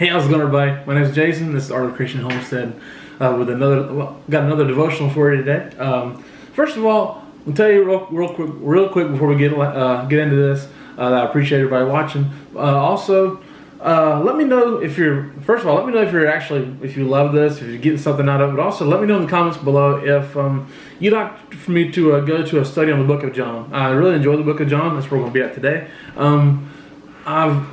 Hey, how's it going, everybody? My name is Jason. This is Art of Christian Homestead with got another devotional for you today. First of all, I'll tell you real quick before we get into this that I appreciate everybody watching. Let me know if you're if you love this, if you're getting something out of it. But also, let me know in the comments below if you'd like for me to go to a study on the Book of John. I really enjoy the Book of John. That's where we're going to be at today. I've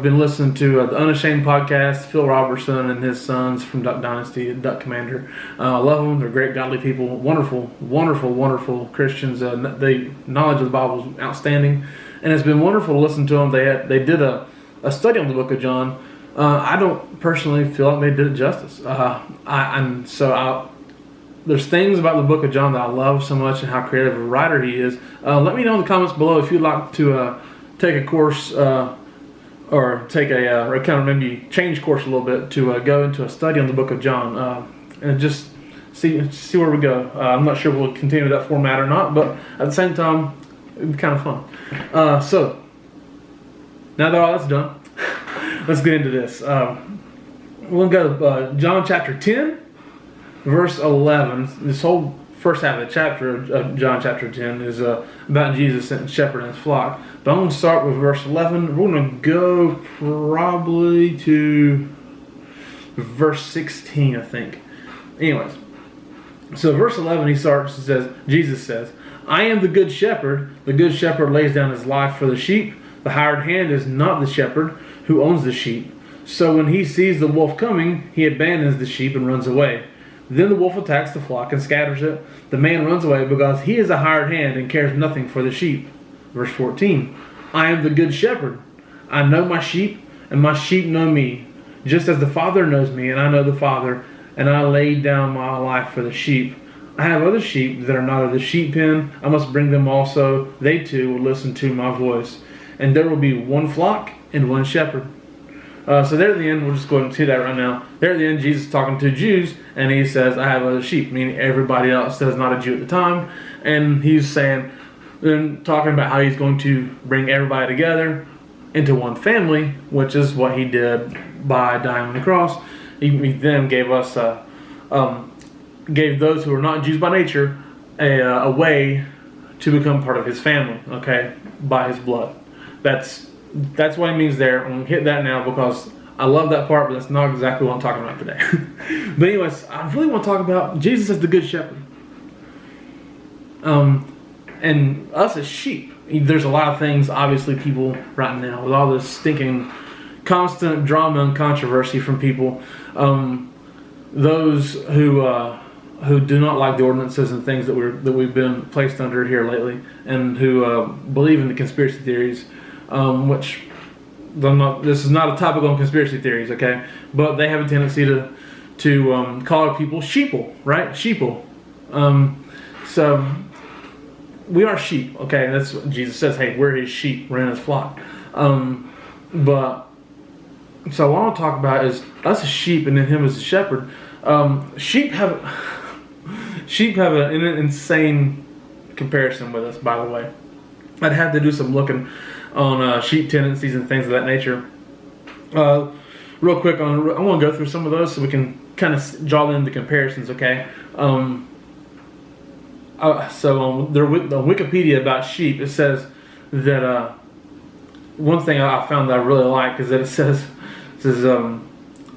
been listening to the Unashamed podcast, Phil Robertson and his sons from Duck Dynasty, Duck Commander. I love them. They're great, godly people, wonderful Christians. The knowledge of the Bible is outstanding, and it's been wonderful to listen to them. They did a study on the Book of John. I don't personally feel like they did it justice. There's things about the Book of John that I love so much and how creative a writer he is. Let me know in the comments below if you'd like to take a course or take or kind of maybe change course a little bit to go into a study on the Book of John and just see where we go. I'm not sure if we'll continue that format or not, but at the same time, it'd be kind of fun. So now that all that's done, let's get into this. We'll go to John chapter 10, verse 11. This whole first half of the chapter of John chapter 10 is about Jesus shepherding his flock. But I'm going to start with verse 11. We're going to go probably to verse 16, I think. Anyways, so verse 11, Jesus says, I am the good shepherd. The good shepherd lays down his life for the sheep. The hired hand is not the shepherd who owns the sheep. So when he sees the wolf coming, he abandons the sheep and runs away. Then the wolf attacks the flock and scatters it. The man runs away because he is a hired hand and cares nothing for the sheep. Verse 14, I am the good shepherd. I know my sheep, and my sheep know me, just as the Father knows me, and I know the Father, and I laid down my life for the sheep. I have other sheep that are not of the sheep pen. I must bring them also. They too will listen to my voice. And there will be one flock and one shepherd. So there at the end, we'll just go ahead and see that right now. There at the end, Jesus is talking to Jews, and he says, I have other sheep, meaning everybody else that is not a Jew at the time. And he's saying, and talking about how he's going to bring everybody together into one family, which is what he did by dying on the cross. He then gave us, gave those who are not Jews by nature a way to become part of his family, okay, by his blood. That's what he means there. I'm going to hit that now because I love that part, but that's not exactly what I'm talking about today. But anyways, I really want to talk about Jesus as the good shepherd. And us as sheep. There's a lot of things, obviously, people right now, with all this stinking constant drama and controversy from people, those who do not like the ordinances and things that we've been placed under here lately, and who believe in the conspiracy theories, which this is not a topic on conspiracy theories, okay? But they have a tendency to call people sheeple, right? Sheeple. So we are sheep, okay? That's what Jesus says. Hey, we're his sheep. We're in his flock. But so what I want to talk about is us as sheep, and then him as a shepherd. Sheep have an insane comparison with us, by the way. I'd have to do some looking on sheep tendencies and things of that nature. Real quick, I want to go through some of those so we can kind of draw in the comparisons, okay? So on Wikipedia about sheep, it says that one thing I found that I really like is that it says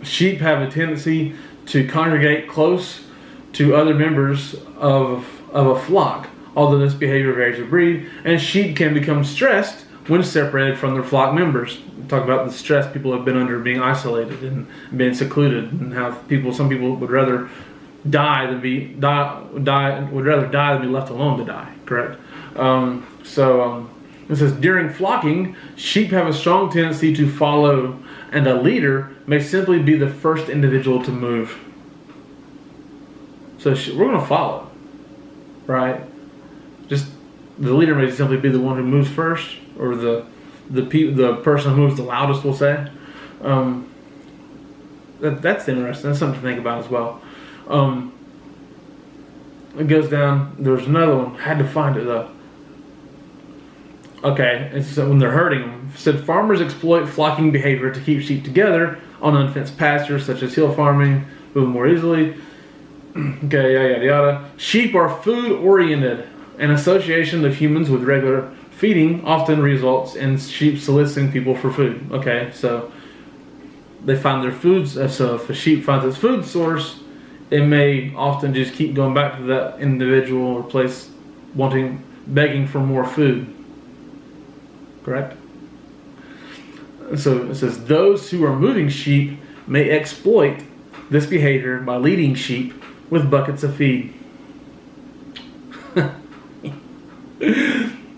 sheep have a tendency to congregate close to other members of a flock, although this behavior varies with breed, and sheep can become stressed when separated from their flock members. Talk about the stress people have been under being isolated and being secluded, and how some people would rather die than be left alone to die. Correct. It says during flocking, sheep have a strong tendency to follow, and a leader may simply be the first individual to move. So we're going to follow, right? Just the leader may simply be the one who moves first, or the person who moves the loudest, we'll say. That's interesting. That's something to think about as well. It goes down. There's another one. I had to find it though. Okay, and so when they're herding them, it said farmers exploit flocking behavior to keep sheep together on unfenced pastures, such as hill farming, move more easily. Okay, yada yada. Sheep are food-oriented. An association of humans with regular feeding often results in sheep soliciting people for food. Okay, so they find their foods. So if a sheep finds its food source, it may often just keep going back to that individual or place, begging for more food. Correct? So it says, those who are moving sheep may exploit this behavior by leading sheep with buckets of feed.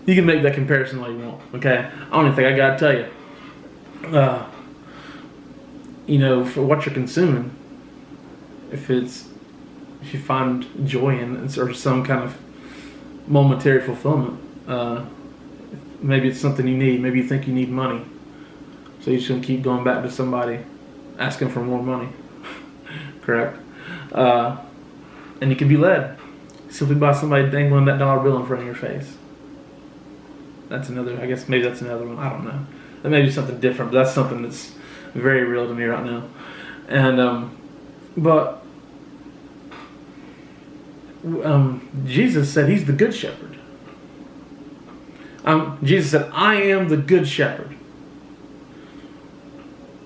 You can make that comparison all you want, okay? I don't even think I gotta tell you. For what you're consuming, if you find joy in it or some kind of momentary fulfillment, maybe it's something you need. Maybe you think you need money, so you're just gonna keep going back to somebody asking for more money. Correct? And you can be led simply by somebody dangling that dollar bill in front of your face. That's another. I guess maybe that's another one. I don't know. That may be something different, but that's something that's very real to me right now. And but Jesus said He's the good shepherd. Jesus said, "I am the good shepherd,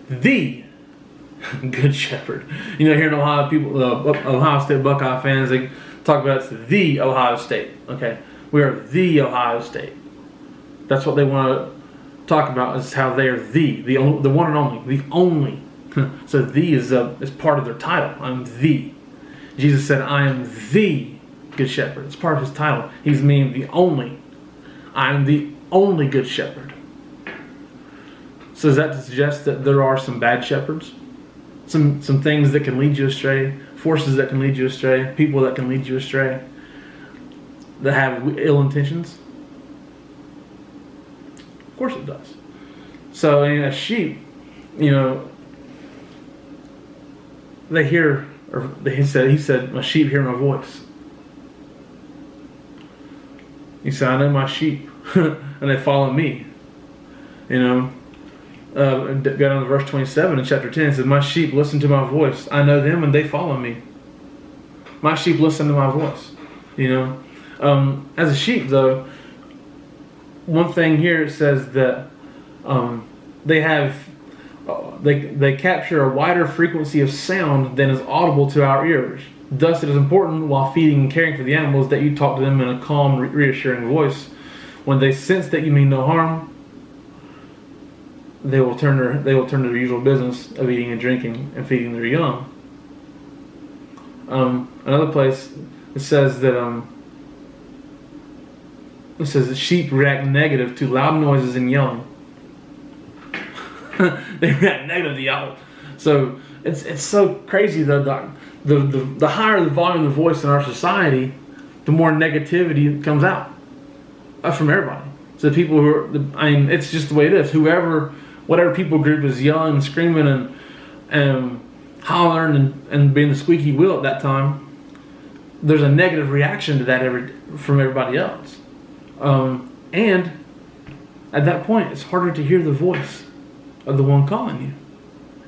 the good shepherd." Here in Ohio, people, Ohio State Buckeye fans, they talk about it's the Ohio State. Okay, we are the Ohio State. That's what they want to talk about, is how they are the one and only, the only. So the is part of their title. I'm the. Jesus said, "I am the good shepherd." It's part of His title. He's meaning the only. I am the only good shepherd. So does that suggest that there are some bad shepherds? Some things that can lead you astray, forces that can lead you astray, people that can lead you astray, that have ill intentions? Of course it does. So a sheep, they hear, or he said, "My sheep hear my voice." He said, "I know my sheep, and they follow me." Go down to verse 27 in chapter 10. It says, "My sheep listen to my voice. I know them, and they follow me." My sheep listen to my voice. As a sheep, though, one thing here it says that they capture a wider frequency of sound than is audible to our ears. Thus, it is important while feeding and caring for the animals that you talk to them in a calm, reassuring voice. When they sense that you mean no harm, they will turn to their usual business of eating and drinking and feeding their young. Another place it says that sheep react negative to loud noises and yelling. They react negative to yelling. So it's so crazy though. The higher the volume of the voice in our society, the more negativity comes out from everybody. So the people it's just the way it is. Whatever people group is yelling and screaming and hollering and being the squeaky wheel at that time, there's a negative reaction to that from everybody else. And at that point, it's harder to hear the voice of the one calling you.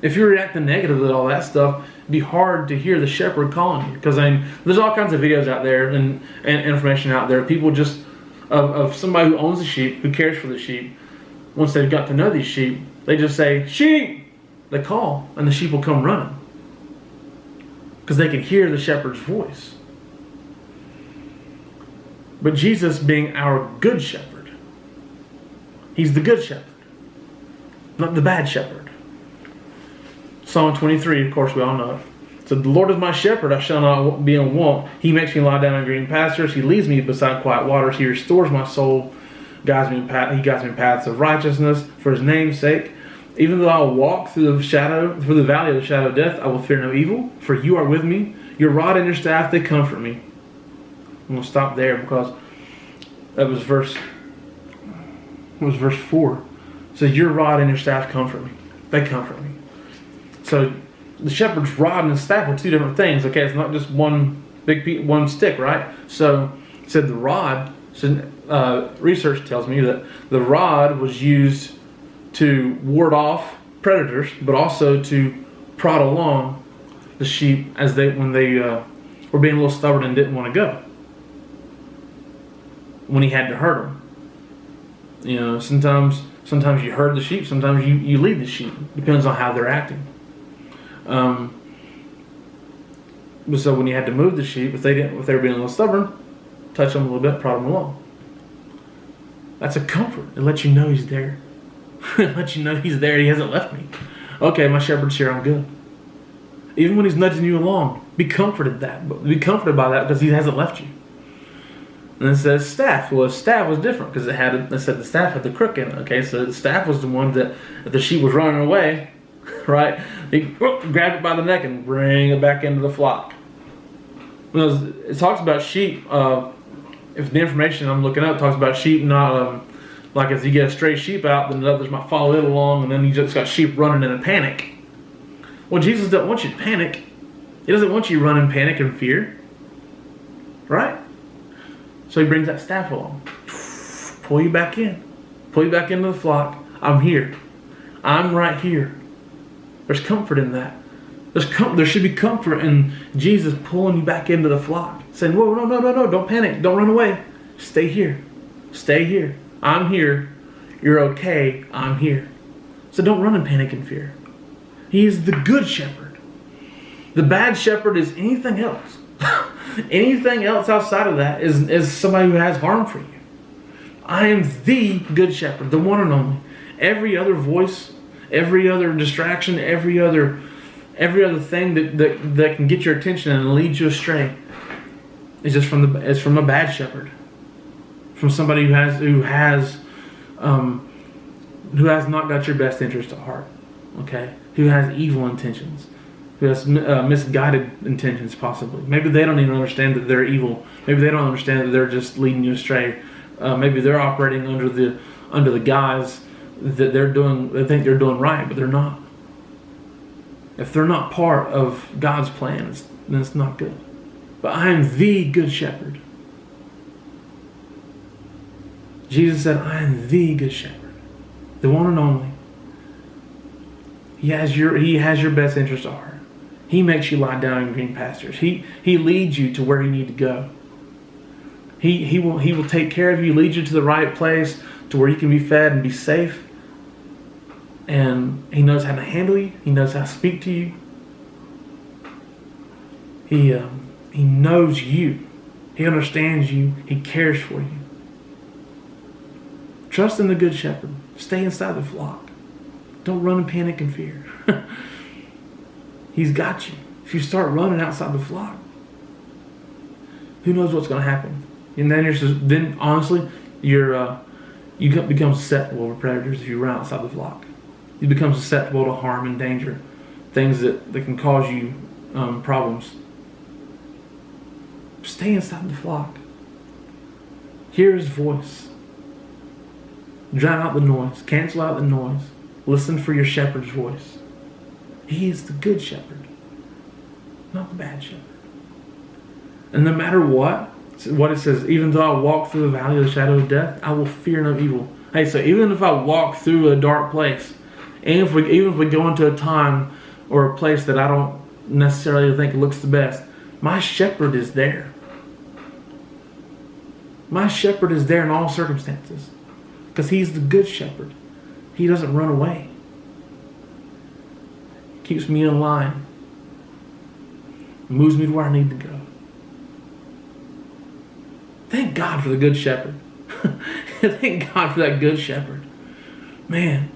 If you're reacting negatively to all that stuff, it'd be hard to hear the shepherd calling you. Because there's all kinds of videos out there and information out there. People just of somebody who owns the sheep, who cares for the sheep. Once they've got to know these sheep, they just say, "Sheep!" They call, and the sheep will come running. Because they can hear the shepherd's voice. But Jesus being our good shepherd, He's the good shepherd, not the bad shepherd. Psalm 23, of course we all know it. So the Lord is my shepherd, I shall not be in want. He makes me lie down in green pastures. He leads me beside quiet waters. He restores my soul. He guides me in paths of righteousness for His name's sake. Even though I walk through the valley of the shadow of death, I will fear no evil, for You are with me. Your rod and your staff, they comfort me. I'm going to stop there because that was verse 4. So your rod and your staff comfort me. They comfort me. So the shepherd's rod and the staff are two different things. Okay, it's not just one stick, right? So it said the rod. So research tells me that the rod was used to ward off predators, but also to prod along the sheep as when they were being a little stubborn and didn't want to go. When he had to herd them, you know, sometimes you herd the sheep, sometimes you lead the sheep. Depends on how they're acting. So when you had to move the sheep, if they were being a little stubborn, touch them a little bit, prod them along. That's a comfort. It lets you know he's there. It lets you know he's there. He hasn't left me. Okay, my shepherd's here. I'm good. Even when he's nudging you along, be comforted by that because he hasn't left you. And it says staff. Well, the staff was different because it said the staff had the crook in it. Okay, so the staff was the one that if the sheep was running away, right, he grabbed it by the neck and bring it back into the flock. It talks about sheep. If the information I'm looking up talks about sheep, not like if you get a stray sheep out, then the others might follow it along, and then you just got sheep running in a panic. Well, Jesus doesn't want you to panic. He doesn't want you to run in panic and fear, right? So he brings that staff along, pull you back into the flock. I'm here. I'm right here. There's comfort in that. There should be comfort in Jesus pulling you back into the flock, saying, "Whoa, no, don't panic, don't run away. Stay here. I'm here. You're okay. I'm here." So don't run in panic and fear. He is the good shepherd. The bad shepherd is anything else. Anything else outside of that is somebody who has harm for you. I am the good shepherd, the one and only. Every other voice, every other distraction, every other thing that can get your attention and lead you astray is just from a bad shepherd, from somebody who has not got your best interest at heart. Okay, who has evil intentions, who has misguided intentions possibly. Maybe they don't even understand that they're evil. Maybe they don't understand that they're just leading you astray. Maybe they're operating under the guise that they think they're doing right, but they're not. If they're not part of God's plan, then it's not good. But I am the good shepherd. Jesus said, I am the good shepherd, the one and only. He has your best interest at heart. He makes you lie down in green pastures. He leads you to where you need to go. He will take care of you, lead you to the right place, to where you can be fed and be safe. And he knows how to handle you. He knows how to speak to you. He knows you. He understands you. He cares for you. Trust in the good shepherd. Stay inside the flock. Don't run in panic and fear. He's got you. If you start running outside the flock, who knows what's going to happen? And then honestly, you become susceptible to predators if you run outside the flock. You become susceptible to harm and danger, things that can cause you problems. Stay inside the flock. Hear his voice. Drown out the noise. Cancel out the noise. Listen for your shepherd's voice. He is the good shepherd, not the bad shepherd. And no matter what it says, even though I walk through the valley of the shadow of death, I will fear no evil. Hey, so even if I walk through a dark place, even if we go into a time or a place that I don't necessarily think looks the best, my shepherd is there. My shepherd is there in all circumstances because he's the good shepherd. He doesn't run away. Keeps me in line. Moves me to where I need to go. Thank God for the good shepherd. Thank God for that good shepherd. Man,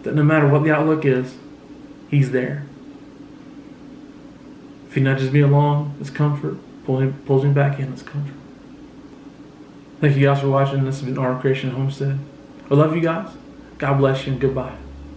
that no matter what the outlook is, he's there. If he nudges me along, it's comfort. Pulls me back in, it's comfort. Thank you guys for watching. This has been Our Creation Homestead. I love you guys. God bless you and goodbye.